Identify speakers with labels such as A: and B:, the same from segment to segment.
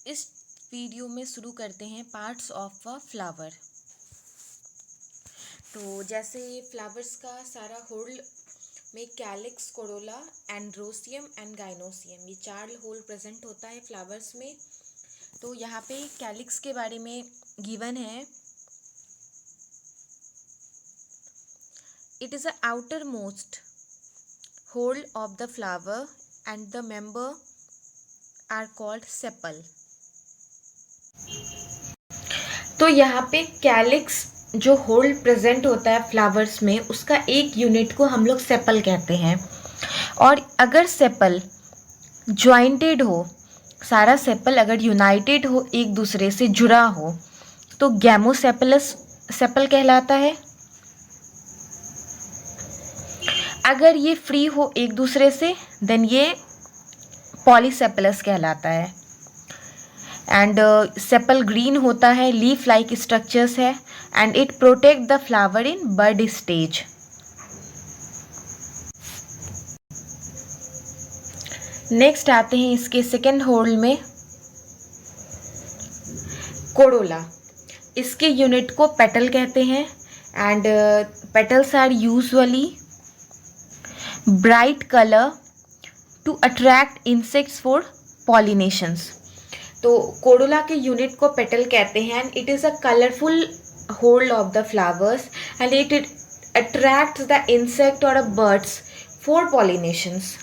A: इस वीडियो में शुरू करते हैं पार्ट्स ऑफ अ फ्लावर। तो जैसे फ्लावर्स का सारा होल में calyx, Corolla, androecium and gynoecium, ये 4 होल प्रेजेंट होता है फ्लावर्स में। तो यहाँ पे कैलिक्स के बारे में गिवन है, it is a outermost whorl of the flower and the member are called sepal. तो यहाँ पे कैलिक्स जो होल प्रेजेंट होता है फ्लावर्स में, उसका एक यूनिट को हम लोग सेपल कहते हैं। और अगर सेपल ज्वाइंटेड हो, सारा सेपल अगर यूनाइटेड हो, एक दूसरे से जुड़ा हो, तो गैमोसेपलस सेपल कहलाता है। अगर ये फ्री हो एक दूसरे से, देन ये पॉलीसेपलस कहलाता है। एंड सेपल ग्रीन होता है, लीफ लाइक स्ट्रक्चर्स है, and it protect the flower in bud stage. Next आते हैं इसके सेकेंड होल में, कोरोला। इसके यूनिट को पेटल कहते हैं, and petals are usually bright colour to attract insects for pollinations. तो कोरोला के यूनिट को पेटल कहते हैं, and it is a colourful whorl of the flowers and it attracts the insect और birds for pollinations.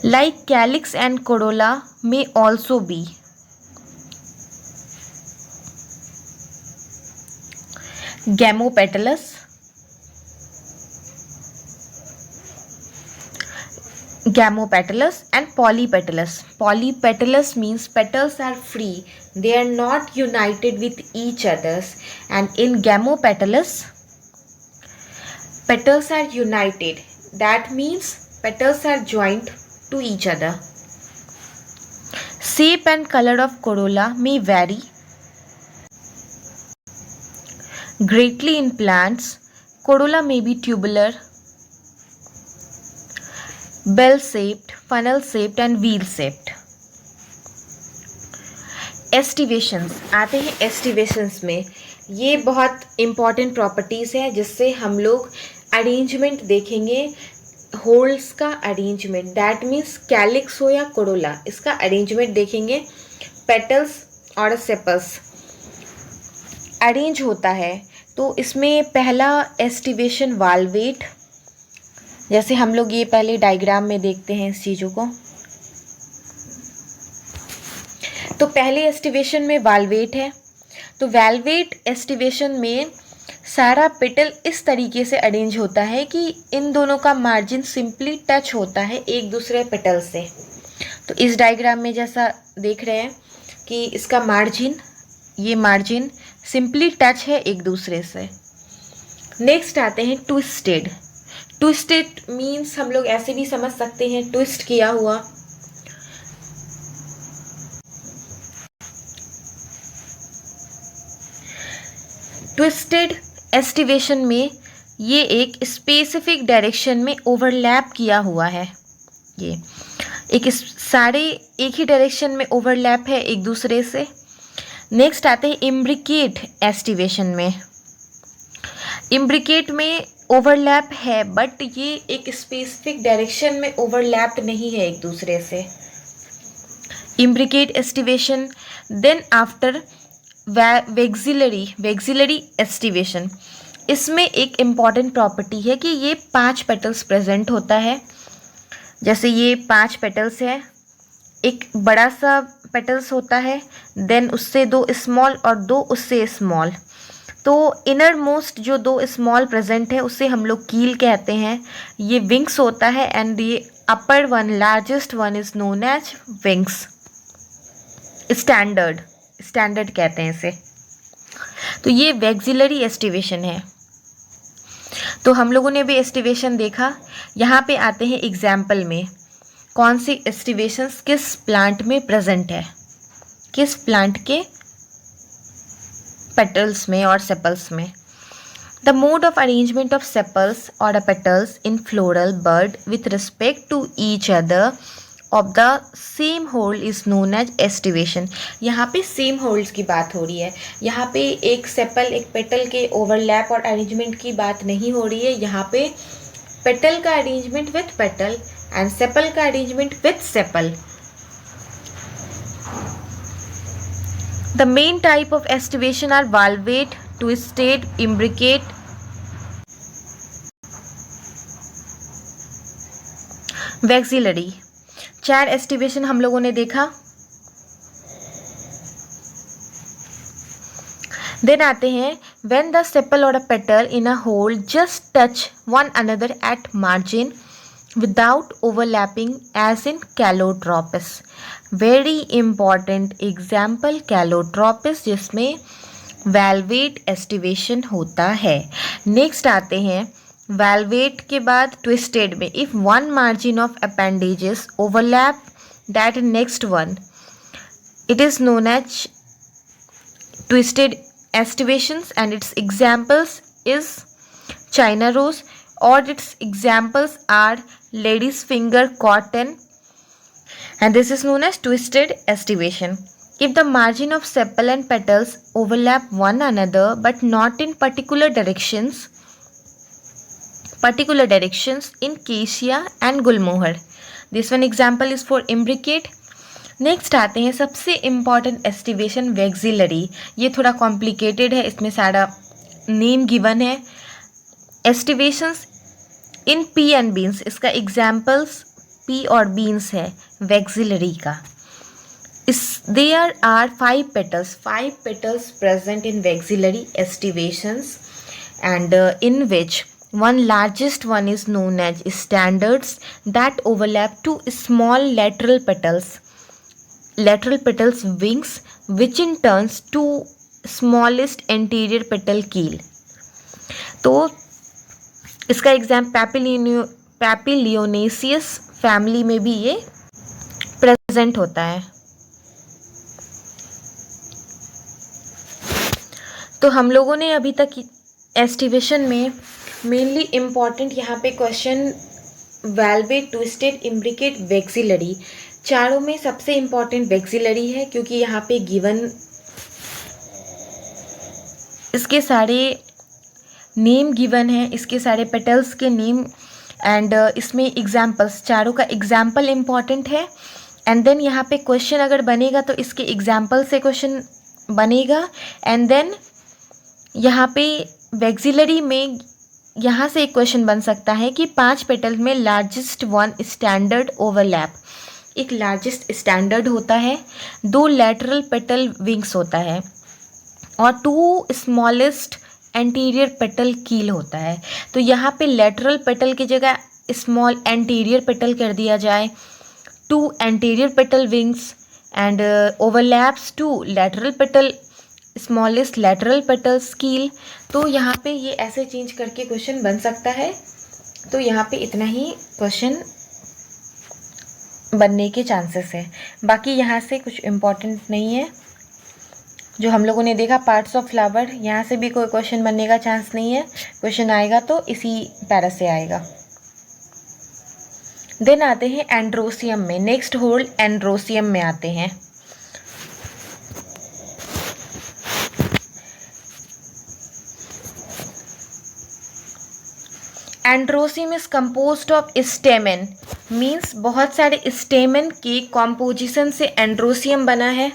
A: Like calyx and corolla may also be gamopetalous, and polypetalous. Polypetalous means petals are free, they are not united with each others, and in gamopetalous petals are united, that means petals are joined to each other. Shape and color of corolla may vary greatly in plants. Corolla may be tubular, bell-shaped, funnel-shaped and wheel-shaped. एस्टिवेशंस आते हैं। एस्टिवेशंस में ये बहुत important properties है, जिससे हम लोग arrangement देखेंगे, होल्स का अरेंजमेंट, दैट मीन्स कैलिक्स हो या कोरोला, इसका अरेंजमेंट देखेंगे। पेटल्स और सेपल्स अरेंज होता है, तो इसमें पहला एस्टिवेशन वाल्वेट, जैसे हम लोग ये पहले डायग्राम में देखते हैं इस चीज़ों को। तो पहले एस्टिवेशन में वाल्वेट है, तो वाल्वेट एस्टिवेशन में सारा पेटल इस तरीके से अरेंज होता है कि इन दोनों का मार्जिन सिंपली टच होता है एक दूसरे पेटल से। तो इस डायग्राम में जैसा देख रहे हैं कि इसका मार्जिन, ये मार्जिन सिंपली टच है एक दूसरे से। नेक्स्ट आते हैं ट्विस्टेड। ट्विस्टेड मीन्स हम लोग ऐसे भी समझ सकते हैं, ट्विस्ट किया हुआ। ट्विस्टेड एस्टिवेशन में ये एक स्पेसिफिक डायरेक्शन में ओवरलैप किया हुआ है, ये एक सारे एक ही डायरेक्शन में ओवरलैप है एक दूसरे से। नेक्स्ट आते हैं इम्ब्रिकेट एस्टिवेशन में। इम्ब्रिकेट में ओवरलैप है, बट ये एक स्पेसिफिक डायरेक्शन में ओवरलैप नहीं है एक दूसरे से। Imbricate aestivation. Then after vexillary aestivation, इसमें एक इम्पॉर्टेंट प्रॉपर्टी है कि ये 5 पेटल्स प्रेजेंट होता है। जैसे ये 5 पेटल्स है, एक बड़ा सा पेटल्स होता है, देन उससे 2 स्मॉल और 2 उससे स्मॉल। तो इनर मोस्ट जो 2 स्मॉल प्रेजेंट है, उसे हम लोग कील कहते हैं, ये विंग्स होता है, एंड ये upper one, largest one is known as wings. Standard कहते हैं इसे। तो ये वेक्सिलरी एस्टिवेशन है। तो हम लोगों ने भी एस्टिवेशन देखा। यहाँ पे आते हैं एग्जाम्पल में, कौन सी एस्टिवेशंस किस प्लांट में प्रेजेंट है, किस प्लांट के पेटल्स में और सेपल्स में। The mode of arrangement of sepals और petals in floral bud with respect to each other of the same whorl is known as aestivation. यहाँ पे सेम होल्ड्स की बात हो रही है, यहाँ पे एक सेपल एक पेटल के ओवरलैप और अरेंजमेंट की बात नहीं हो रही है। यहाँ पे पेटल का arrangement with petal and sepal का arrangement with sepal. The main type of aestivation are valvate, twisted, imbricate, vexillary. 4 aestivation हम लोगों ने देखा। देन आते हैं व्हेन द सेपल और a petal in a whorl just touch one another at margin without overlapping as in calotropis. Very important example calotropis, जिसमें valvate aestivation होता है। नेक्स्ट आते हैं वैल्वेट के बाद ट्विस्टेड में, if one margin of appendages overlap that next one, it is known as twisted estivations and its examples is China rose, or its examples are lady's finger, cotton, and this is known as twisted estivation. If the margin of sepal and petals overlap one another but not in particular directions in cassia and gulmohar. This one example is for imbricate. Next आते हैं सबसे important aestivation vexillary. ये थोड़ा complicated है, इसमें सारा name given है। एस्टिवेशंस in P and beans, इसका एग्जाम्पल्स पी और बीन्स है वैक्सिलरी का। इस there are 5 petals present in vexillary estivations, and in which one largest one is known as standards that overlap 2 small lateral petals wings, which in turns to smallest anterior petal keel. तो इसका exam पैपिलियोनेसियस family में भी ये present होता है। तो हम लोगों ने अभी तक एस्टिवेशन में मेनली इम्पॉर्टेंट यहाँ पे क्वेश्चन वैल्वेट, ट्विस्टेड, इम्ब्रिकेट, वैक्सिलरी, चारों में सबसे इम्पॉर्टेंट वैक्सिलरी है, क्योंकि यहाँ पे गिवन इसके सारे नेम गिवन है, इसके सारे पेटल्स के नेम, एंड इसमें एग्जाम्पल्स, चारों का एग्जाम्पल इम्पॉर्टेंट है। एंड देन यहाँ पे क्वेश्चन अगर बनेगा तो इसके एग्जाम्पल से क्वेश्चन बनेगा। एंड देन यहाँ पे वैक्सिलरी में यहाँ से एक क्वेश्चन बन सकता है कि 5 पेटल में लार्जेस्ट वन स्टैंडर्ड ओवरलैप, एक लार्जेस्ट स्टैंडर्ड होता है, 2 लैटरल पेटल विंग्स होता है और 2 स्मॉलेस्ट एंटीरियर पेटल कील होता है। तो यहाँ पे लैटरल पेटल की जगह स्मॉल एंटीरियर पेटल कर दिया जाए, 2 anterior petal wings and overlaps 2 lateral petal smallest lateral petal कील। तो यहाँ पे ये ऐसे चेंज करके क्वेश्चन बन सकता है। तो यहाँ पे इतना ही क्वेश्चन बनने के चांसेस है, बाकी यहाँ से कुछ इम्पोर्टेंट नहीं है। जो हम लोगों ने देखा पार्ट्स ऑफ फ्लावर, यहाँ से भी कोई क्वेश्चन बनने का चांस नहीं है। क्वेश्चन आएगा तो इसी पैरा से आएगा। देन आते हैं एंड्रोसियम में, नेक्स्ट होल्ड एंड्रोसियम में आते हैं। Androecium is composed of stamen, means बहुत सारे स्टेमेन के कॉम्पोजिशन से एंड्रोसियम बना है।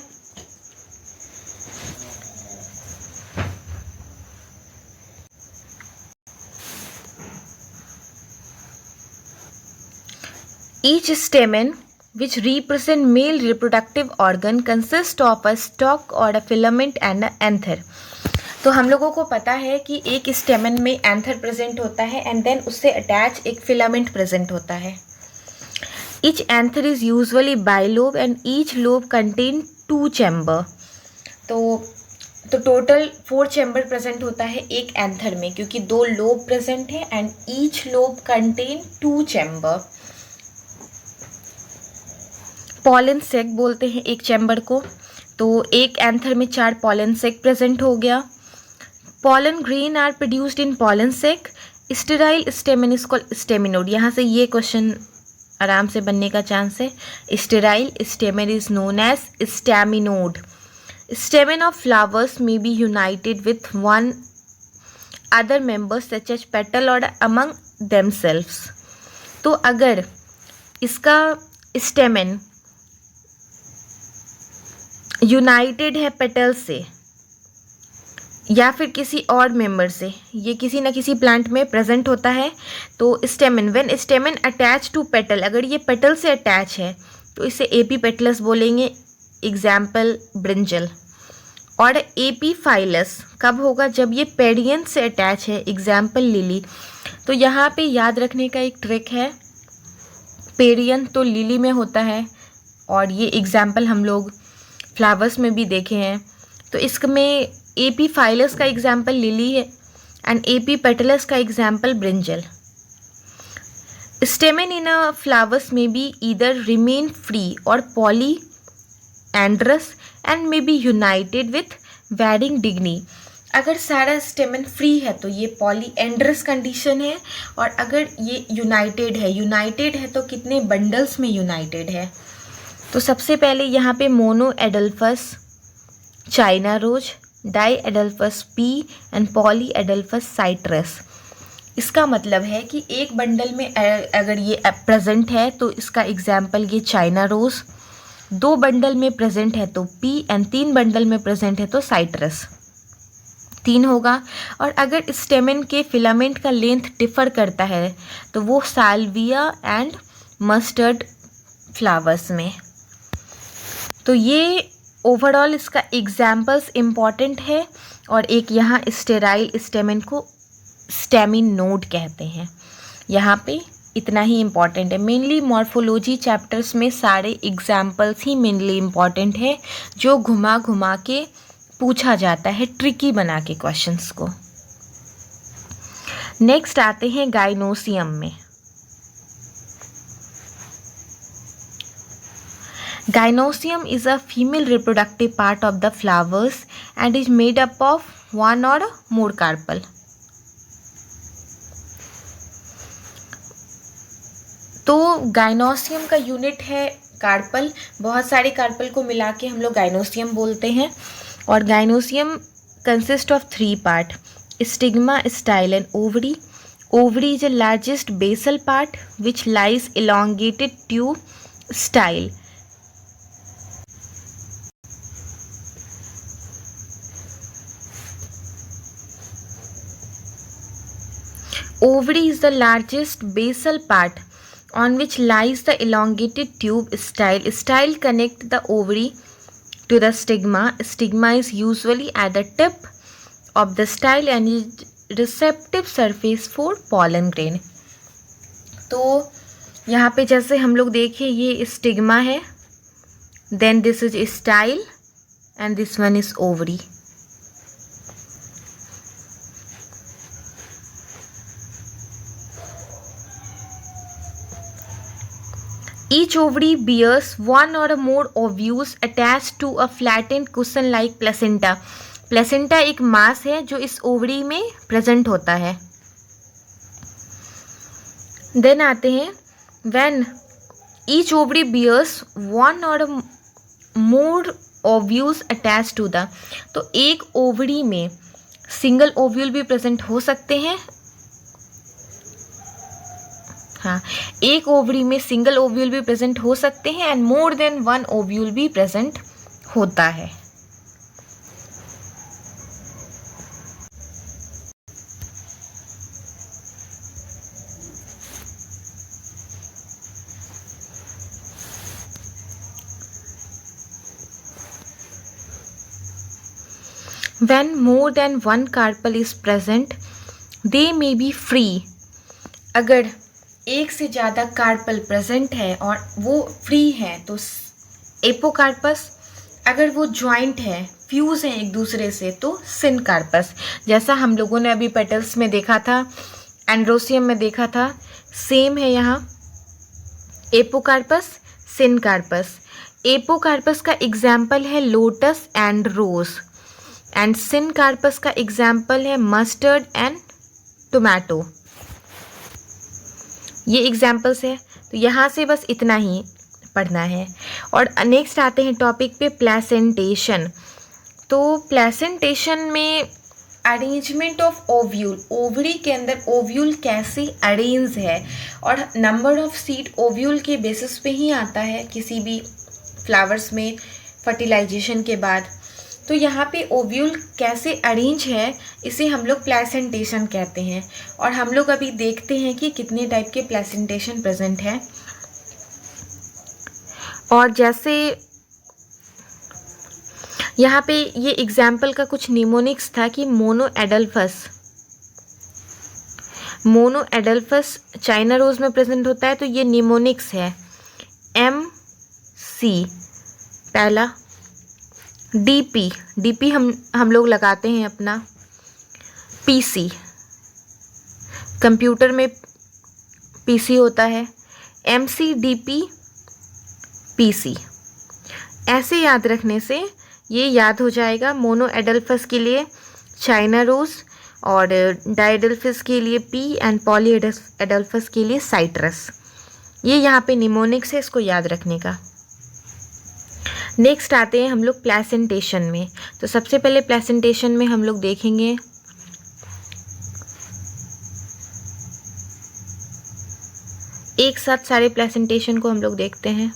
A: Each stamen which represent male reproductive organ consist of a stalk or a filament and an anther. तो हम लोगों को पता है कि एक स्टेमन में एंथर प्रेजेंट होता है एंड देन उससे अटैच एक फिलामेंट प्रेजेंट होता है। Each anther is usually bilobed and each lobe contain 2 chamber. तो टोटल 4 चैम्बर प्रेजेंट होता है एक एंथर में, क्योंकि 2 लोब प्रेजेंट है and each lobe contain 2 chamber. Pollen sac बोलते हैं एक चैम्बर को। तो एक एंथर में 4 पॉलन सेक प्रेजेंट हो गया। Pollen grain are produced in pollen sac. Sterile stamen is called staminode. यहाँ से ये क्वेश्चन आराम से बनने का चांस है। Sterile stamen is known as staminode. Stamen of flowers may be united with one other members such as petal और among themselves. तो अगर इसका स्टेमेन यूनाइटेड है पेटल से या फिर किसी और मेंबर से, ये किसी न किसी प्लांट में प्रेजेंट होता है, तो stamen when stamen attach to petal, अगर ये पेटल से अटैच है तो इसे एपीपेटलस बोलेंगे, एग्जाम्पल ब्रिंजल। और एपीफाइलस कब होगा, जब ये पेडियन से अटैच है, एग्जाम्पल लिली। तो यहाँ पे याद रखने का एक ट्रिक है, पेडियन तो लिली में होता है और ये एग्जाम्पल हम लोग फ्लावर्स में भी देखे हैं। तो इसमें एपीफाइलस का एग्जाम्पल लिली है एंड एपीपेटलस का example brinjal. Stamen in a flowers में बी ईदर रिमेन फ्री और polyandrous and may be united with varying degree. अगर सारा स्टेमेन फ्री है तो ये पॉलीएंड्रस कंडीशन है, और अगर ये यूनाइटेड है तो कितने बंडल्स में यूनाइटेड है। तो सबसे पहले यहाँ पे monadelphous China rose, diadelphous pea and polyadelphous citrus. इसका मतलब है कि एक बंडल में अगर ये प्रेजेंट है तो इसका एग्जाम्पल ये चाइना रोज, 2 बंडल में प्रेजेंट है तो पी एंड 3 बंडल में प्रेजेंट है तो साइट्रस, 3 होगा। और अगर स्टेमेन के फिलामेंट का लेंथ डिफर करता है तो वो साल्विया एंड मस्टर्ड फ्लावर्स में। तो ये ओवरऑल इसका एग्जाम्पल्स इम्पॉर्टेंट है, और एक यहाँ स्टेराइल स्टेमेन को स्टेमिनोड कहते हैं। यहाँ पे इतना ही इम्पॉर्टेंट है। मेनली मॉर्फोलॉजी चैप्टर्स में सारे एग्जाम्पल्स ही मेनली इम्पॉर्टेंट है, जो घुमा घुमा के पूछा जाता है, ट्रिकी बना के क्वेश्चंस को। नेक्स्ट आते हैं गाइनोसियम में। Gynoecium is a female reproductive part of the flowers and is made up of one or more carpel. तो गाइनोसियम का यूनिट है कार्पल, बहुत सारे कार्पल को मिला के हम लोग गाइनोसियम बोलते हैं। और gynoecium consist of 3 part, stigma, style and ovary. Ovary is the largest basal part which lies elongated tube style. Ovary is the largest basal part on which lies the elongated tube style. Style connect the ovary to the stigma. Stigma is usually at the tip of the style and is receptive surface for pollen grain. तो यहाँ पे जैसे हम लोग देखें, ये stigma है, then this is style and this one is ovary. Each ovary bears one or more ovules attached to a flattened cushion-like placenta. Placenta एक मास है जो इस ओवरी में प्रेजेंट होता है। देन आते हैं when each ovary bears one or more ovules attached to the, तो एक ओवरी में सिंगल ओव्यूल भी प्रेजेंट हो सकते हैं। हाँ, एक ओवरी में सिंगल ओव्यूल भी प्रेजेंट हो सकते हैं एंड मोर देन 1 ओव्यूल भी प्रेजेंट होता है। When more than 1 carpel is present, they may be free. अगर एक से ज़्यादा कार्पल प्रेजेंट है और वो फ्री है तो एपोकार्पस, अगर वो ज्वाइंट है, फ्यूज़ है एक दूसरे से, तो सिनकार्पस। जैसा हम लोगों ने अभी पेटल्स में देखा था, एंड्रोसियम में देखा था, सेम है यहाँ, एपोकार्पस, सिनकार्पस। एपोकार्पस का एग्जाम्पल है lotus and rose, and syncarpous का एग्जाम्पल है मस्टर्ड एंड टोमेटो। ये एग्जाम्पल्स है। तो यहाँ से बस इतना ही पढ़ना है। और नेक्स्ट आते हैं टॉपिक पे, प्लेसेंटेशन। तो प्लेसेंटेशन में अरेंजमेंट ऑफ ओव्यूल, ओवरी के अंदर ओव्यूल कैसे अरेंज है, और नंबर ऑफ सीड ओव्यूल के बेसिस पे ही आता है किसी भी फ्लावर्स में फर्टिलाइजेशन के बाद। तो यहाँ पे ओव्यूल कैसे अरेंज है, इसे हम लोग प्लेसेंटेशन कहते हैं। और हम लोग अभी देखते हैं कि कितने टाइप के प्लेसेंटेशन प्रेजेंट है। और जैसे यहाँ पे ये एग्जाम्पल का कुछ निमोनिक्स था कि मोनो एडल्फस चाइना रोज में प्रेजेंट होता है, तो ये निमोनिक्स है। MC पहला, DP हम लोग लगाते हैं अपना PC, कंप्यूटर में PC होता है, MC DP PC। ऐसे याद रखने से ये याद हो जाएगा। मोनो एडल्फस के लिए चाइना रोज, और डायडल्फस के लिए P, एंड पॉली एडल्फस के लिए साइट्रस। ये यहाँ पे निमोनिक्स है, इसको याद रखने का। नेक्स्ट आते हैं हम लोग प्लेसेंटेशन में। तो सबसे पहले प्लेसेंटेशन में हम लोग देखेंगे एक साथ सारे प्लेसेंटेशन को हम लोग देखते हैं।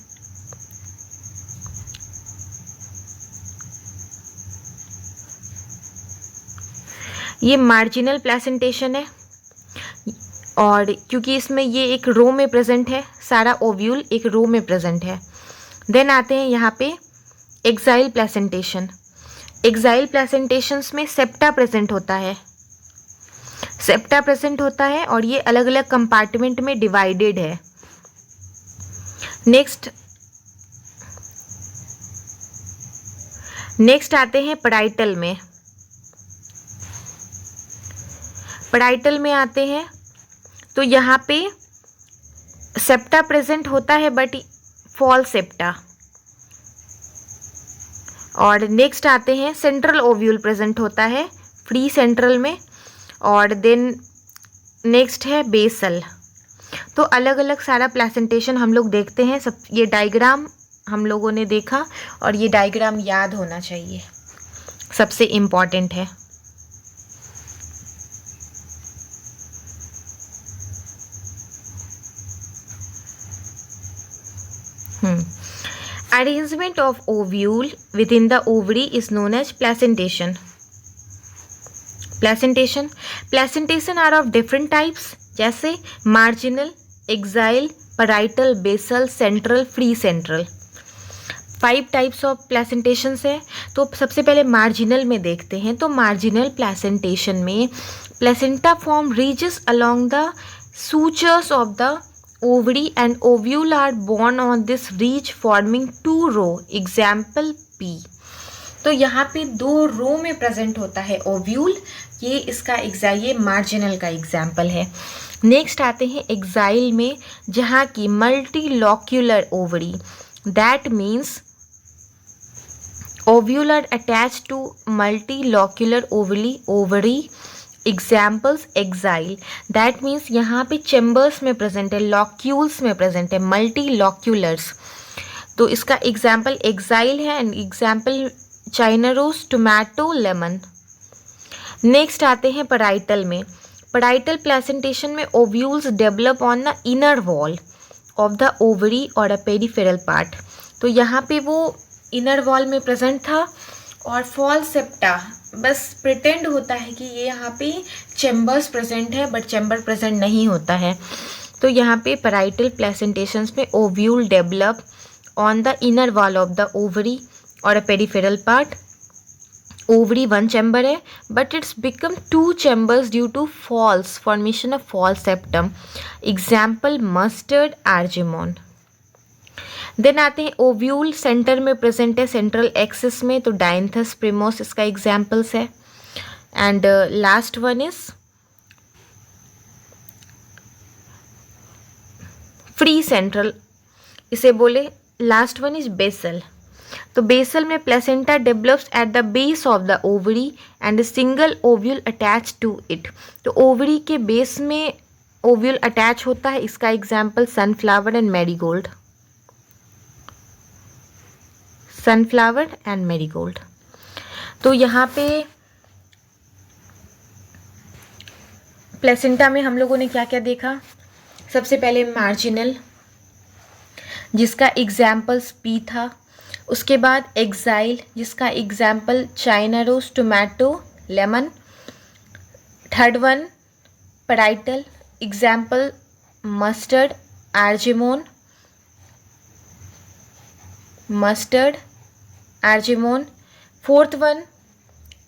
A: ये मार्जिनल प्लेसेंटेशन है, और क्योंकि इसमें ये एक रो में प्रेजेंट है, सारा ओव्यूल एक रो में प्रेजेंट है। देन आते हैं यहाँ पे एक्साइल प्लेसेंटेशन। एक्साइल प्लेसेंटेशंस में सेप्टा प्रेजेंट होता है, और ये अलग अलग कंपार्टमेंट में डिवाइडेड है। नेक्स्ट आते हैं पैराइटल में। पैराइटल में आते हैं तो यहाँ पे सेप्टा प्रेजेंट होता है, बट फॉल सेप्टा। और नेक्स्ट आते हैं सेंट्रल ओव्यूल प्रेजेंट होता है फ्री सेंट्रल में, और देन नेक्स्ट है बेसल। तो अलग अलग सारा प्लेसेंटेशन हम लोग देखते हैं। सब ये डायग्राम हम लोगों ने देखा, और ये डायग्राम याद होना चाहिए, सबसे इम्पॉर्टेंट है। Arrangement of ovule within the ovary is known as placentation. Placentation are of different types, जैसे marginal, axial, parietal, basal, central, free central। 5 types of placentations है। तो सबसे पहले मार्जिनल में देखते हैं। तो मार्जिनल प्लेसेंटेशन में placenta form ridges along the sutures of the ovary and ovule are born on this ridge forming 2 row, example P। तो यहाँ पे 2 रो में प्रेजेंट होता है ओव्यूल। ये मार्जिनल का एग्जाम्पल है। नेक्स्ट आते हैं एक्साइल में, जहाँ की multilocular ovary, that means ovule are attach to multilocular ovary. Examples axile, that means यहाँ पे चेम्बर्स में प्रेजेंट है, लॉक्यूल्स में प्रेजेंट है, मल्टी लॉक्यूलर्स। तो इसका एग्जाम्पल एक्साइल है, and example China rose, tomato, lemon. Next आते हैं पैराइटल में। पैराइटल प्लेसेंटेशन में ovules develop on the inner wall of the ovary और अ पेरिफेरल पार्ट। तो यहाँ पे वो इनर वॉल में प्रेजेंट था, और फॉल सेप्टा बस प्रिटेंड होता है कि ये यहाँ पे चेम्बर्स प्रेजेंट है, बट चेम्बर प्रेजेंट नहीं होता है। तो यहाँ पे पैराइटल प्लेसेंटेशंस में ovule develop on the inner wall of the ovary और a peripheral part. Ovary 1 chamber है, but it's become 2 chambers due to false formation of false septum. Example mustard, Argemone. Then आते हैं ovule centre में present है, central axis में, तो Dianthus primrose इसका examples है। And last one is free central, इसे बोले लास्ट वन इज बेसल। तो बेसल में placenta develops at the base of the ovary and single ovule attach to it. तो ओवरी के बेस में ओव्यूल अटैच होता है, इसका example sunflower and marigold, sunflower and marigold. तो यहाँ पे प्लेसेंटा में हम लोगों ने क्या क्या देखा? सबसे पहले मार्जिनल, जिसका एग्जाम्पल स्पी था। उसके बाद एक्साइल, जिसका example China rose, tomato, lemon. Third one parietal, example mustard, argemone, mustard, argemone. Fourth one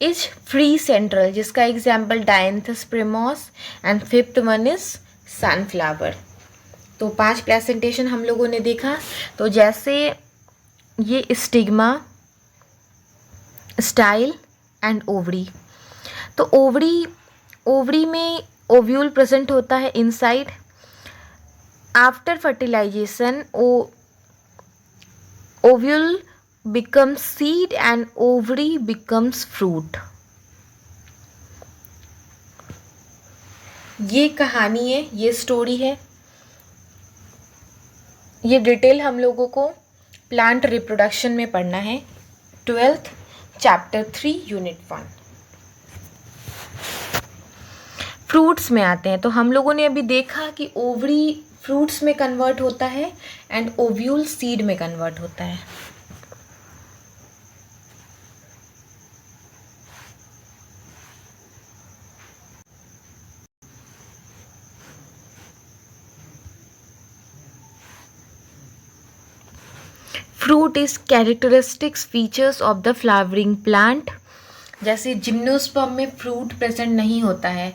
A: is free central, जिसका example dianthus primrose. And fifth one is sunflower. तो 5 प्रेजेंटेशन हम लोगों ने देखा। तो जैसे ये स्टिग्मा, स्टाइल एंड ओवरी। तो ओवरी में ओव्यूल प्रेजेंट होता है inside. After fertilisation ovule becomes seed and ovary becomes fruit। ये कहानी है, ये स्टोरी है। ये डिटेल हम लोगों को प्लांट रिप्रोडक्शन में पढ़ना है, 12th चैप्टर 3 यूनिट 1। फ्रूट्स में आते हैं। तो हम लोगों ने अभी देखा कि ओवरी फ्रूट्स में कन्वर्ट होता है एंड ओव्यूल सीड में कन्वर्ट होता है। Fruit is characteristics features of the flowering plant. जैसे जिम्नोस्पर्म में फ्रूट प्रेजेंट नहीं होता है,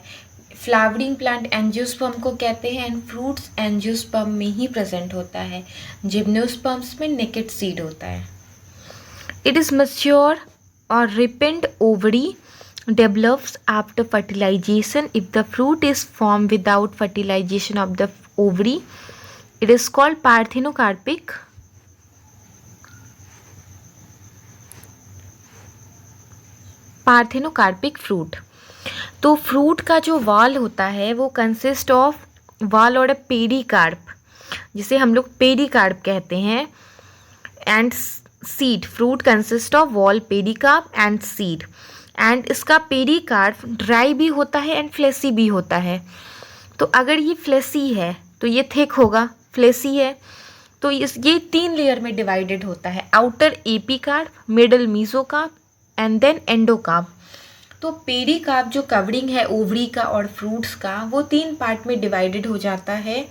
A: फ्लावरिंग प्लांट एंजियोस्पर्म को कहते हैं, एंड फ्रूट्स एंजियोस्पर्म में ही प्रेजेंट होता है। जिम्नोस्पर्म्स में नेकेड सीड होता है। इट इज मैच्योर और repent ovary develops after fertilization. If the fruit is formed without fertilization of the ovary, it is called parthenocarpic। Parthenocarpic fruit. तो fruit का जो वॉल होता है वो कंसिस्ट ऑफ वॉल और पेरिकार्प, जिसे हम लोग पेरिकार्प कहते हैं, and seed. Fruit consist of wall, pericarp and seed. And इसका पेरिकार्प ड्राई भी होता है एंड फ्लेसी भी होता है। तो अगर ये फ्लेसी है तो ये थिक होगा, फ्लेसी है तो ये 3 लेयर में डिवाइडेड होता है, outer epicarp, middle mesocarp and then endocarp. तो पेरिकार्प जो कवरिंग है ओवरी का और फ्रूट्स का, वो 3 पार्ट में डिवाइडेड हो जाता है,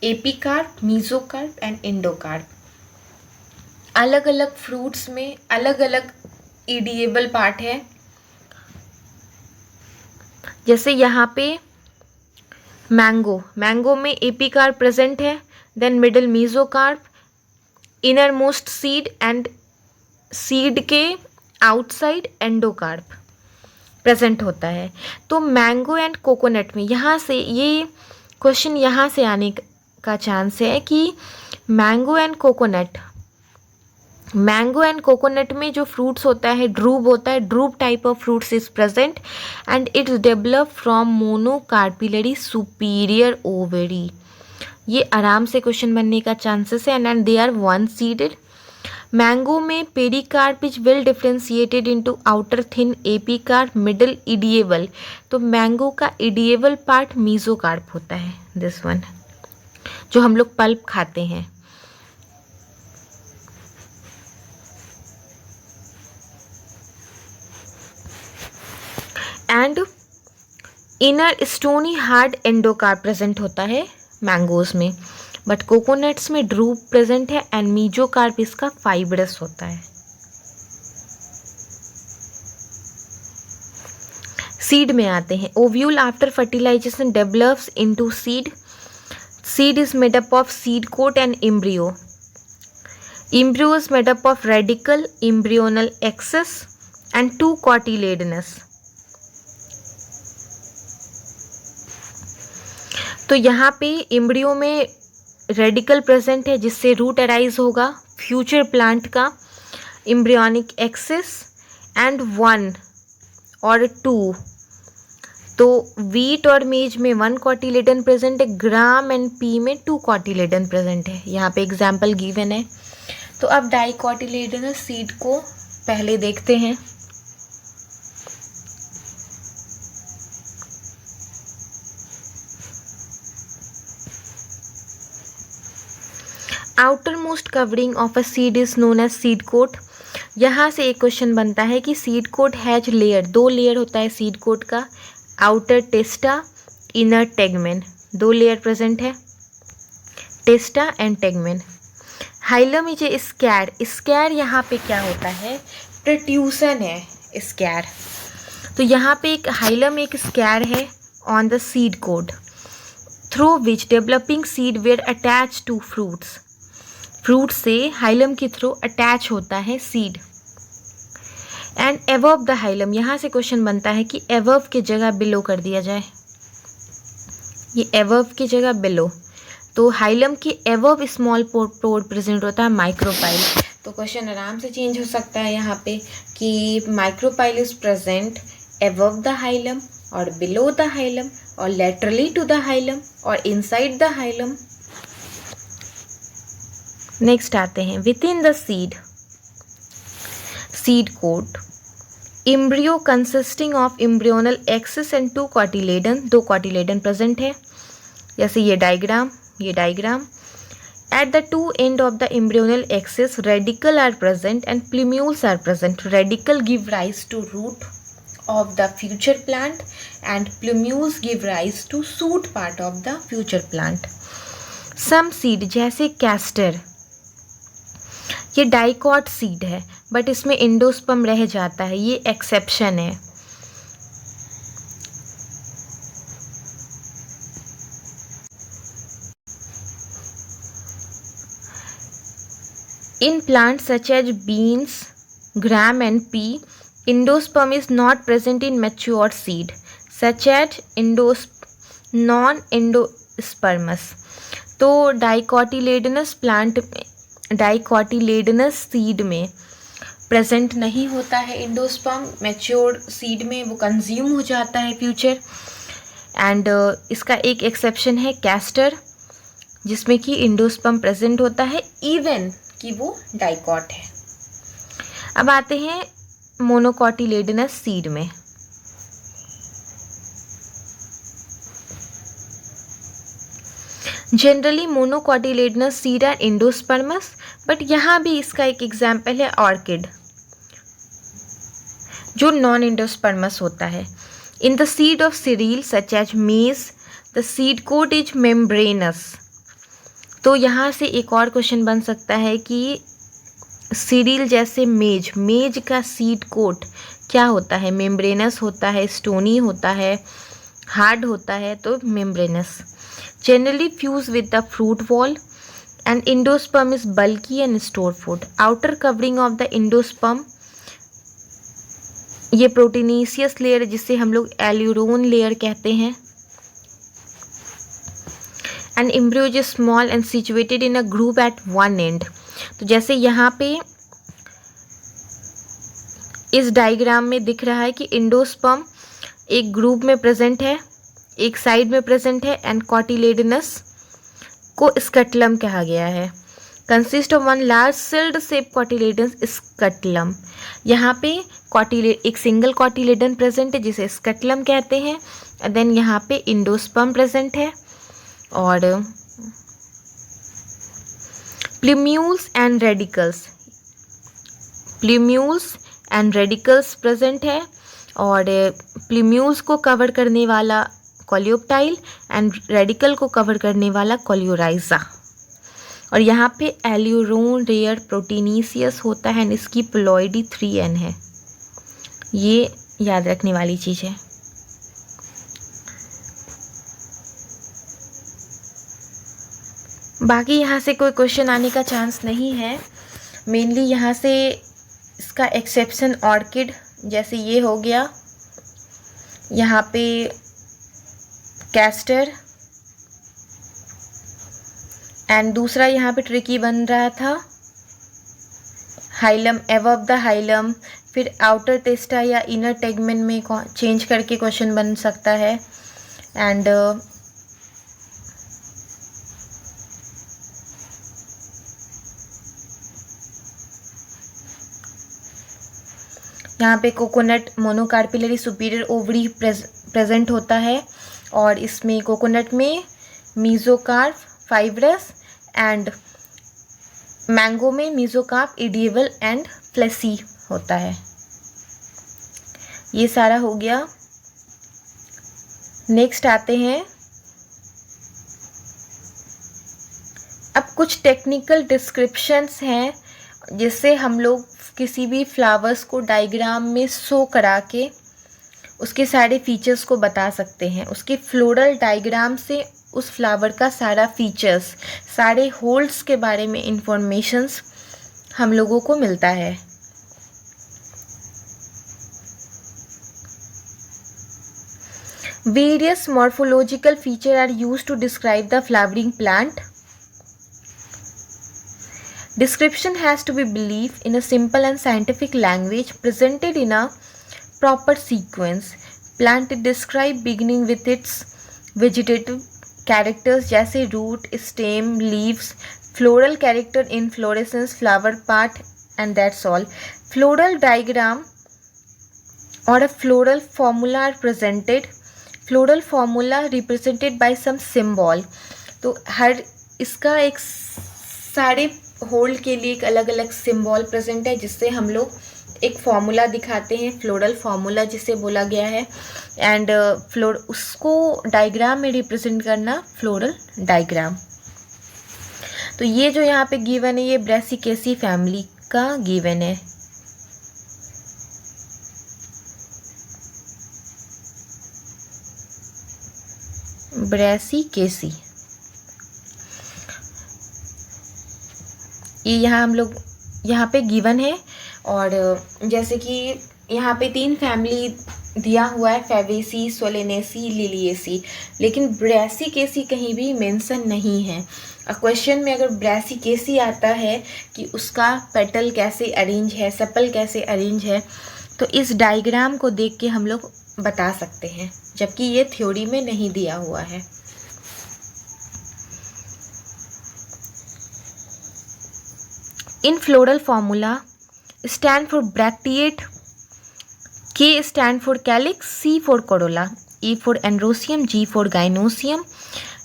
A: एपिकार्प, मीसोकार्प एंड एंडोकार्प। अलग अलग फ्रूट्स में अलग अलग ईडिएबल पार्ट है। जैसे यहाँ पे मैंगो में एपिकार्प प्रेजेंट है, then middle mesocarp, inner most seed and seed के आउटसाइड एंडोकार्प प्रेजेंट होता है। तो मैंगो एंड कोकोनट में, यहाँ से ये क्वेश्चन यहाँ से आने का चांस है कि मैंगो एंड कोकोनट में जो फ्रूट्स होता है ड्रूब होता है, drupe type of fruits is present and its develop from monocarpellary superior ovary. ये आराम से क्वेश्चन बनने का चांसेस है and they are one seeded. Mango में pericarp is well differentiated into outer thin epicarp, middle edible. तो mango का इडिएबल part मीसोकार्प होता है, दिस वन जो हम लोग पल्प खाते हैं। And inner stony hard endocarp present होता है मैंगोज में, बट कोकोनट्स में ड्रूप प्रेजेंट है एंड मीजोकार्प इसका फाइब्रस होता है। सीड में आते हैं। Ovule after fertilisation develops into seed. Seed is made up of seed coat and embryo. Embryo is made up of radicle, embryonal axis and 2 cotyledons. तो यहाँ पे एम्ब्रियो में रेडिकल प्रेजेंट है जिससे रूट अराइज होगा फ्यूचर प्लांट का, embryonic axis and 1 और 2। तो वीट और मेज में 1 कॉटिलेडन प्रेजेंट है, ग्राम एंड पी में 2 कॉटिलेडन प्रेजेंट है। यहाँ पे एग्जाम्पल गिवन है। तो अब डाइकोटिलेडनस सीड को पहले देखते हैं। Outer most covering of a seed is known as seed coat. यहाँ से एक क्वेश्चन बनता है कि seed coat has layer, 2 layer होता है सीड कोट का, outer testa, inner tegmen, 2 layer present है, testa and tegmen. Hilum is a scar, scar यहाँ पे क्या होता है, प्रोट्रूशन है स्कैर। तो यहाँ पे एक हाइलम एक स्कैर है on the seed coat through which developing seed were attach to fruits. Fruit से हाइलम के थ्रू अटैच होता है seed. And above the hilum, यहाँ से क्वेश्चन बनता है कि एबव की जगह बिलो कर दिया जाए, ये एबव की जगह बिलो। तो हाइलम के एबव स्मॉल पोर प्रेजेंट होता है माइक्रोपाइल। तो क्वेश्चन आराम से चेंज हो सकता है यहाँ पे कि micropyle is present above the hilum और बिलो द हाइलम और लेटरली टू द हाइलम और इनसाइड द हाइलम। नेक्स्ट आते हैं within the seed coat embryo consisting of embryonal axis and 2 cotyledon, 2 cotyledon present है। जैसे ये diagram at the 2 end of the embryonal axis radicle are present and plumule are present. Radicle give rise to root of the future plant and plumules give rise to shoot part of the future plant. Some seed जैसे castor, ये dicot seed है but इसमें endosperm रह जाता है, ये exception है। In plants such as beans, gram and pea, endosperm is not present in mature seed, such as non-endospermous. तो डाइकोटिलेडनस प्लांट डाइकोटिलेडनस सीड में प्रेजेंट नहीं होता है एंडोस्पर्म, मैच्योर सीड में वो कंज्यूम हो जाता है फ्यूचर। एंड इसका एक एक्सेप्शन है कैस्टर, जिसमें कि एंडोस्पर्म प्रेजेंट होता है इवन कि वो डाइकॉट है। अब आते हैं मोनोकोटिलेडनस सीड में। Generally monocotyledonous seed are endospermous, but यहाँ भी इसका एक एग्जाम्पल है ऑर्किड जो नॉन एंडोस्पर्मस होता है। In the seed of cereal such as maize the seed coat is membranous. तो यहाँ से एक और क्वेश्चन बन सकता है कि सीरियल जैसे मेज का सीड कोट क्या होता है, मेम्ब्रेनस होता है, स्टोनी होता है, हार्ड होता है, तो membranous. Generally fuse with the fruit wall and endosperm is bulky and store food. Outer covering of the endosperm, ये प्रोटीनेशियस लेयर जिसे हम लोग एल्यूरोन लेयर कहते हैं। And embryo is small and situated in a groove at one end. तो जैसे यहाँ पे इस डायग्राम में दिख रहा है कि एंडोस्पर्म एक ग्रुप में प्रेजेंट है, एक साइड में प्रेजेंट है, एंड कॉटिलेडनस को स्कटलम कहा गया है। Consist of 1 large shield shape cotyledon scutellum. यहाँ पे एक सिंगल कॉटिलेडन प्रेजेंट है जिसे स्कटलम कहते हैं। देन यहाँ पे एंडोस्पर्म प्रेजेंट है और प्लूम्यूल्स एंड रेडिकल्स प्रेजेंट है और प्लूम्यूल्स को कवर करने वाला कोलियोप्टाइल एंड रेडिकल को कवर करने वाला कोलियोराइजा। और यहाँ पे एल्यूरोन रेयर प्रोटीनेशियस होता है एंड इसकी प्लॉइडी 3n है। ये याद रखने वाली चीज़ है। बाकी यहाँ से कोई क्वेश्चन आने का चांस नहीं है। मेनली यहाँ से इसका एक्सेप्शन ऑर्किड, जैसे ये हो गया, यहाँ पे कैस्टर, एंड दूसरा यहाँ पे ट्रिकी बन रहा था हाइलम एबव द हाइलम, फिर आउटर टेस्टा या इनर टेगमेन में चेंज करके क्वेश्चन बन सकता है। एंड यहाँ पे coconut monocarpellary superior ovary present होता है, और इसमें कोकोनट में मीजोकार्प फाइब्रस एंड मैंगो में मीजोकार्प इडिएबल एंड फ्लेसी होता है। ये सारा हो गया। नेक्स्ट आते हैं अब कुछ टेक्निकल डिस्क्रिप्शंस हैं जिससे हम लोग किसी भी फ्लावर्स को डायग्राम में शो करा के उसके सारे फीचर्स को बता सकते हैं। उसके फ्लोरल डायग्राम से उस फ्लावर का सारा फीचर्स, सारे होल्ड्स के बारे में इंफॉर्मेशंस हम लोगों को मिलता है। Various morphological features are used to describe the flowering plant. Description has to be believed in a simple and scientific language presented in a proper sequence. Plant is described beginning with its vegetative characters जैसे root, stem, leaves, floral character, inflorescence, flower part, and that's all. Floral diagram or a floral formula are presented. Floral formula represented by some symbol. तो हर इसका एक सारे hold के लिए एक अलग अलग सिंबल प्रेजेंट है जिससे हम लोग एक फॉर्मूला दिखाते हैं, फ्लोरल फार्मूला जिसे बोला गया है। एंड उसको डायग्राम में रिप्रेजेंट करना फ्लोरल डायग्राम। तो ये जो यहाँ पे गिवन है ये ब्रेसिकेसी फैमिली का गिवन है। ब्रेसिकेसी, ये यहाँ हम लोग यहाँ पे गिवन है। और जैसे कि यहाँ पे 3 फैमिली दिया हुआ है, फैबेसी, सोलेनेसी, लिलिएसी, लेकिन ब्रेसिकेसी कहीं भी मेंशन नहीं है। क्वेश्चन में अगर ब्रेसिकेसी आता है कि उसका पेटल कैसे अरेंज है, सेपल कैसे अरेंज है, तो इस डायग्राम को देख के हम लोग बता सकते हैं, जबकि ये थ्योरी में नहीं दिया हुआ है। In floral formula, stand for bracteate, K stand for calyx, C for corolla, E for androecium, G for gynoecium।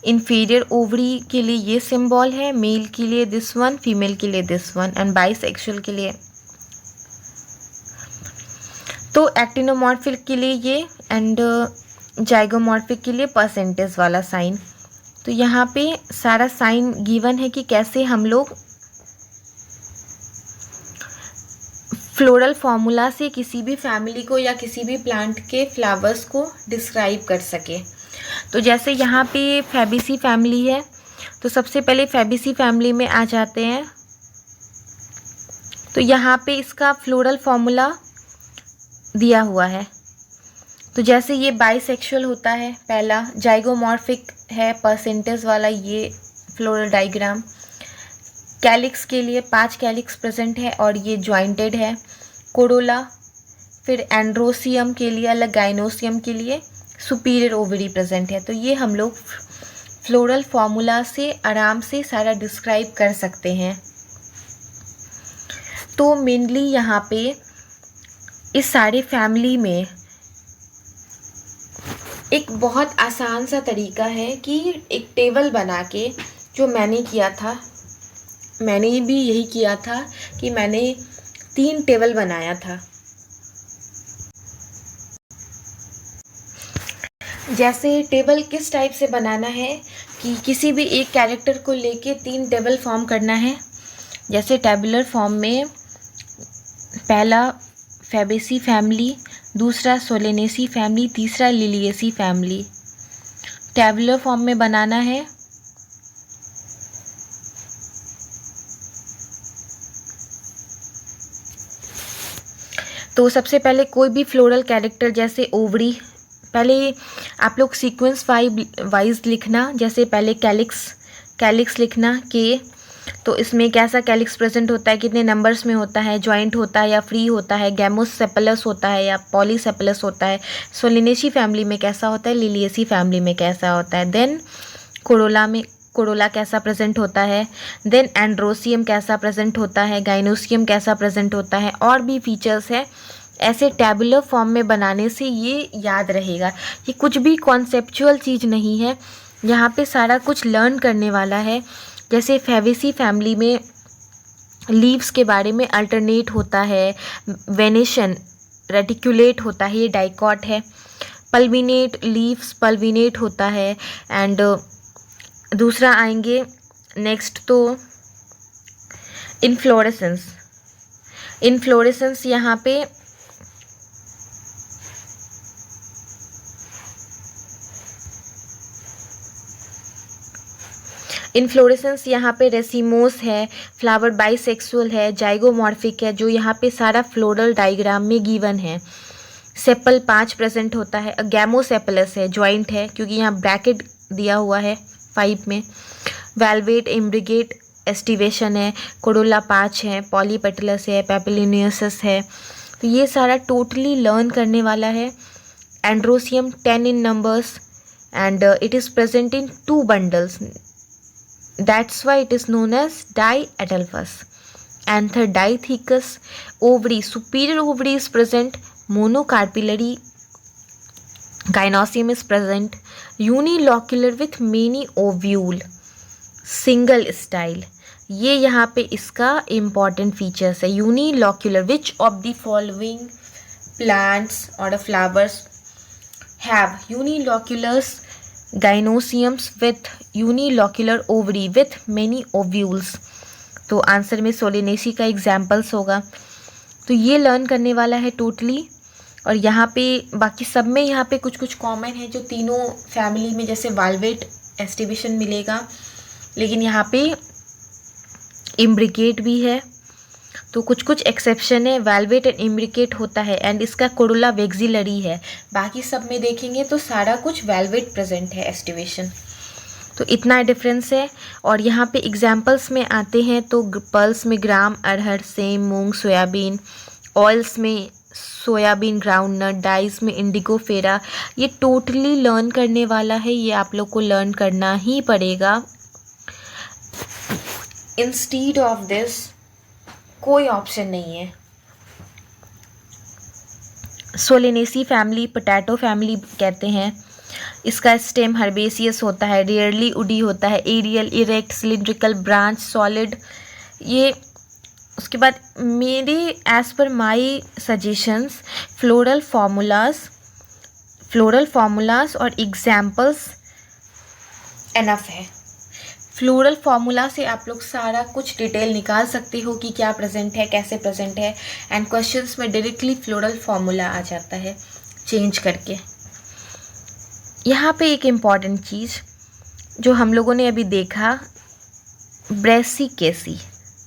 A: Inferior ovary के लिए ये सिंबल है, मेल के लिए दिस वन, फीमेल के लिए दिस वन, एंड बाइसेक्सुअल के लिए तो एक्टिनोमॉर्फिक के लिए ये, एंड जाइगोमॉर्फिक के लिए परसेंटेज वाला साइन। तो यहाँ पे सारा साइन गिवन है कि कैसे हम लोग फ्लोरल फार्मूला से किसी भी फैमिली को या किसी भी प्लांट के फ्लावर्स को डिस्क्राइब कर सके। तो जैसे यहाँ पे फैबेसी फैमिली है, तो सबसे पहले फैबेसी फैमिली में आ जाते हैं। तो यहाँ पे इसका फ्लोरल फार्मूला दिया हुआ है। तो जैसे ये बाइसेक्सुअल होता है, पहला जाइगोमॉर्फिक है परसेंटेज वाला ये फ्लोरल डायग्राम। कैलिक्स के लिए 5 कैलिक्स प्रेजेंट है और ये ज्वाइंटेड है। कोरोला, फिर एंड्रोसियम के लिए अलग, गाइनोसियम के लिए सुपीरियर ओवरी प्रेजेंट है। तो ये हम लोग फ्लोरल फार्मूला से आराम से सारा डिस्क्राइब कर सकते हैं। तो मेनली यहाँ पे इस सारे फैमिली में एक बहुत आसान सा तरीका है कि एक टेबल बना के, जो मैंने किया था, मैंने भी यही किया था कि मैंने 3 टेबल बनाया था। जैसे टेबल किस टाइप से बनाना है कि किसी भी एक कैरेक्टर को लेके 3 टेबल फॉर्म करना है। जैसे टेबुलर फॉर्म में पहला फैबेसी फैमिली, दूसरा सोलेनेसी फैमिली, तीसरा लिलिएसी फैमिली टेबुलर फॉर्म में बनाना है। तो सबसे पहले कोई भी फ्लोरल कैरेक्टर जैसे ओवरी, पहले आप लोग सीक्वेंस वाइज लिखना। जैसे पहले कैलिक्स लिखना के, तो इसमें कैसा कैलिक्स प्रेजेंट होता है, कितने नंबर्स में होता है, जॉइंट होता है या फ्री होता है, गैमोसेपलस होता है या पॉलीसेपलस होता है, सोलिनेसी फैमिली में कैसा होता है, लिलिएसी फैमिली में कैसा होता है, देन कोरोला कैसा प्रेजेंट होता है, देन एंड्रोसियम कैसा प्रेजेंट होता है, गाइनोसियम कैसा प्रेजेंट होता है, और भी फीचर्स है। ऐसे टैबुलर फॉर्म में बनाने से ये याद रहेगा। ये कुछ भी कॉन्सेप्चुअल चीज़ नहीं है, यहाँ पे सारा कुछ लर्न करने वाला है। जैसे फैबेसी फैमिली में लीव्स के बारे में अल्टरनेट होता है, वेनेशन रेटिकुलेट होता है, ये डाइकॉट है। पल्विनेट लीव्स पल्विनेट होता है। एंड दूसरा आएंगे नेक्स्ट तो इनफ्लोरेसेंस यहाँ पे रेसिमोस है, फ्लावर बाइसेक्सुअल है, जाइगोमॉर्फिक है, जो यहाँ पे सारा फ्लोरल डायग्राम में गिवन है। सेपल 5 प्रेजेंट होता है। गैमोसेपलस है, ज्वाइंट है क्योंकि यहाँ ब्रैकेट दिया हुआ है 5 में। वेलवेट इम्ब्रिगेट एस्टिवेशन है, कोरोला 5 है, पॉलीपेटलस है, पेपिलिनियसस है। तो ये सारा टोटली लर्न करने वाला है। Androecium 10 in numbers and it is present in 2 bundles, that's why it is known as diadelphous. Anther dithecus ovary, superior ovary is present, monocarpillary gynoecium is present, unilocular with many ovule, single style. ये यहाँ पे इसका important features है। unilocular, which of the following plants or the flowers have uniloculars gynoeciums with unilocular ovary with many ovules? तो answer में Solanaceae का examples होगा। तो ये लर्न करने वाला है टोटली। और यहाँ पे बाकी सब में यहाँ पे कुछ कुछ कॉमन है जो तीनों फैमिली में, जैसे वाल्वेट एस्टिवेशन मिलेगा, लेकिन यहाँ पे इम्ब्रिकेट भी है। तो कुछ कुछ एक्सेप्शन है, वेलवेट एंड इम्ब्रिकेट होता है एंड इसका कोरोला वेक्सिलरी है। बाकी सब में देखेंगे तो सारा कुछ वेलवेट प्रेजेंट है एस्टिवेशन। तो इतना डिफरेंस है। और यहाँ पे एग्जाम्पल्स में आते हैं तो पल्स में ग्राम, अरहर, सेम, मूंग, सोयाबीन, ऑयल्स में सोयाबीन, ग्राउंडनट, डाइस में इंडिगो फेरा। ये टोटली लर्न करने वाला है, ये आप लोग को लर्न करना ही पड़ेगा। इंस्टीड ऑफ दिस कोई ऑप्शन नहीं है। सोलिनेसी फैमिली पोटैटो फैमिली कहते हैं। इसका स्टेम हर्बेसियस होता है, रेयरली उडी होता है, aerial, erect, cylindrical, branch, solid. ये उसके बाद मेरे as per my suggestions floral formulas और एग्जाम्पल्स एनफ है। फ्लोरल फार्मूला से आप लोग सारा कुछ डिटेल निकाल सकते हो कि क्या प्रेजेंट है, कैसे प्रेजेंट है, एंड क्वेश्चंस में डायरेक्टली फ्लोरल फार्मूला आ जाता है चेंज करके। यहाँ पे एक इम्पॉर्टेंट चीज़ जो हम लोगों ने अभी देखा, ब्रेसिकेसी,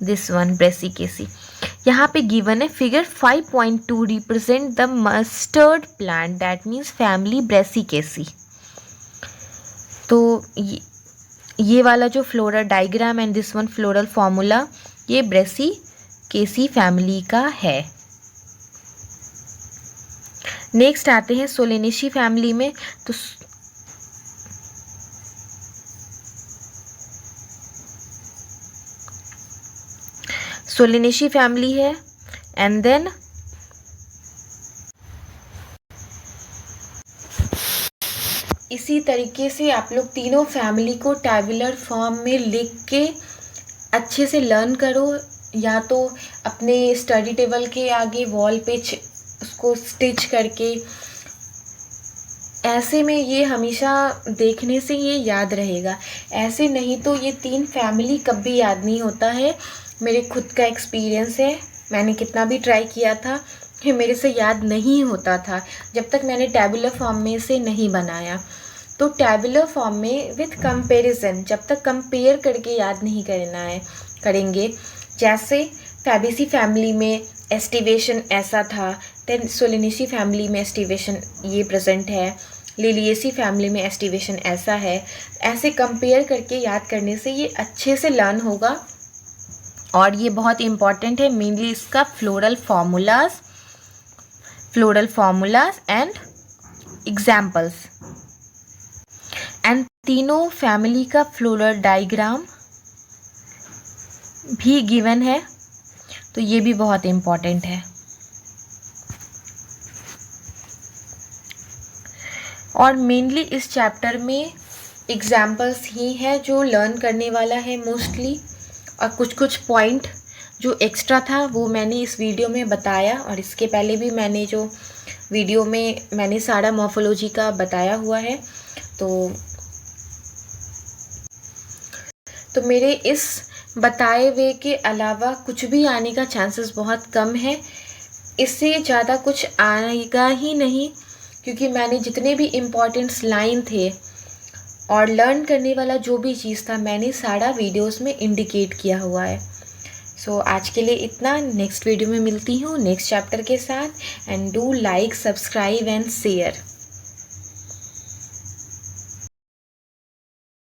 A: दिस वन ब्रेसिकेसी, यहाँ पे गिवन है figure 5.2 represent the mustard plant, that means family Brassicaceae. तो ये वाला जो floral diagram and this one floral formula, ये ब्रेसिकेसी फैमिली का है। नेक्स्ट आते हैं सोलिनेसी फैमिली में। तो सोलिनेसी फैमिली है एंड देन इसी तरीके से आप लोग तीनों फैमिली को टैबुलर फॉर्म में लिख के अच्छे से लर्न करो, या तो अपने स्टडी टेबल के आगे वॉल पे उसको स्टिच करके। ऐसे में ये हमेशा देखने से ये याद रहेगा, ऐसे नहीं तो ये 3 फैमिली कभी याद नहीं होता है। मेरे खुद का एक्सपीरियंस है, मैंने कितना भी ट्राई किया था, ये मेरे से याद नहीं होता था जब तक मैंने टैबुलर फॉर्म में से नहीं बनाया। तो टैबुलर फॉर्म में विथ कंपैरिजन, जब तक कंपेयर करके याद नहीं करेंगे। जैसे फैबेसी फैमिली में एस्टिवेशन ऐसा था, देन सोलिनेसी फैमिली में एस्टिवेशन ये प्रेजेंट है, लिलिएसी फैमिली में एस्टिवेशन ऐसा है। ऐसे कंपेयर करके याद करने से ये अच्छे से लर्न होगा और ये बहुत इम्पॉर्टेंट है, मेनली इसका floral formulas and examples. And तीनों फैमिली का फ्लोरल डायग्राम भी गिवन है, तो ये भी बहुत इम्पॉर्टेंट है। और मेनली इस चैप्टर में एग्जाम्पल्स ही है जो लर्न करने वाला है मोस्टली, और कुछ कुछ पॉइंट जो एक्स्ट्रा था वो मैंने इस वीडियो में बताया, और इसके पहले भी मैंने जो वीडियो में मैंने सारा मॉर्फोलॉजी का बताया हुआ है। तो मेरे इस बताए हुए के अलावा कुछ भी आने का चांसेस बहुत कम है, इससे ज़्यादा कुछ आएगा ही नहीं, क्योंकि मैंने जितने भी इम्पॉर्टेंट्स लाइन थे और लर्न करने वाला जो भी चीज़ था मैंने सारा वीडियोस में इंडिकेट किया हुआ है। सो आज के लिए इतना। नेक्स्ट वीडियो में मिलती हूँ नेक्स्ट चैप्टर के साथ। And do like, subscribe and share.